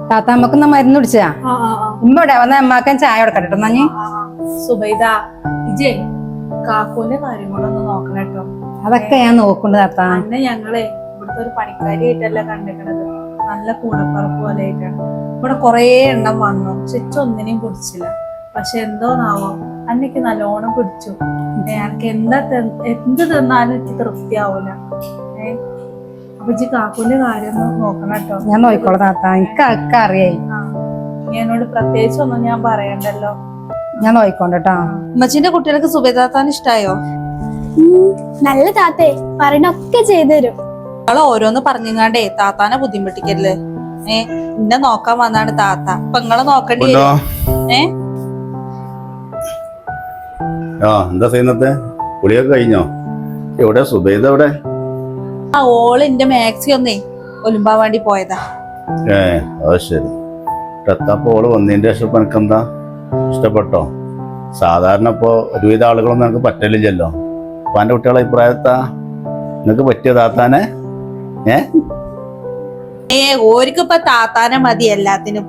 താത്ത നമ്മക്കൊന്നാ മരുന്ന് കുടിച്ചാ ഇമ്മടെ വന്ന അമ്മാക്കാൻ ചായ കൊടുക്കട്ടോ നഞ്ഞി. സുബൈദ ഇജേ കാക്കൂന്റെ കാര്യങ്ങളൊന്ന് നോക്കണട്ടോ. അതൊക്കെ ഞാൻ നോക്കണ്ട് താത്ത. അന്നെ ഞങ്ങളെ ഇവിടുത്തെ ഒരു പണിക്കാരിയായിട്ടല്ല കണ്ടിക്കണത്, നല്ല കൂടപ്പറപ്പ് പോലെ ആയിട്ടാണ്. ഇവിടെ കൊറേ എണ്ണം വന്നു, ഒന്നിനെയും കുടിച്ചില്ല. പക്ഷെ എന്തോന്നാവോ അന്നക്ക് നല്ലോണം പിടിച്ചു. എനിക്ക് എന്ത് തിന്നാലും എനിക്ക് തൃപ്തിയാവൂല. അപ്പൊ ഇജ്ജ് കാക്കൂന്റെ കാര്യം നോക്കണം കേട്ടോ. ഞാൻ നോക്കിക്കോളാം താത്ത, എനിക്ക് ഒക്കെ അറിയായി. എന്നോട് പ്രത്യേകിച്ച് ഒന്നും ഞാൻ പറയണ്ടല്ലോ. ഞാൻ നോക്കിക്കോണ്ടട്ടോ. ഉമ്മച്ചിന്റെ കുട്ടികൾക്ക് സുബൈദാത്താൻ ഇഷ്ടായോ? നല്ല താത്തേ, പറയണൊക്കെ ചെയ്തു തരും. നിങ്ങള് ഓരോന്ന് പറഞ്ഞാണ്ടേ താത്താനെ ബുദ്ധിമുട്ടിക്കരുത്. എന്നെ നോക്കാൻ വന്നാണ് താത്ത, അപ്പൊ നിങ്ങളെ നോക്കേണ്ടി വരും. എന്താ ചെയ്യുന്നത്? കുളിയൊക്കെ കഴിഞ്ഞോ? എവിടെ സുബൈദ? എവിടെ? ഓള് എന്റെ മാക്സി ഒന്നേ ഒലുമ്പാൻ വേണ്ടി പോയതാ. അത് ശരി. എത്തപ്പോ ഓള് വന്നതിന്റെ ശേഷം എനിക്കെന്താ ഇഷ്ടപ്പെട്ടോ? സാധാരണ ഇപ്പോ ഒരുവിധ ആളുകളൊന്നും എനിക്ക് പറ്റലില്ലല്ലോ. അപ്പൊ എന്റെ കുട്ടികളെ അഭിപ്രായത്താ നിനക്ക് പറ്റിയ താത്താനെ? ഓർക്കിപ്പോ താത്താനെ മതി എല്ലാത്തിനും.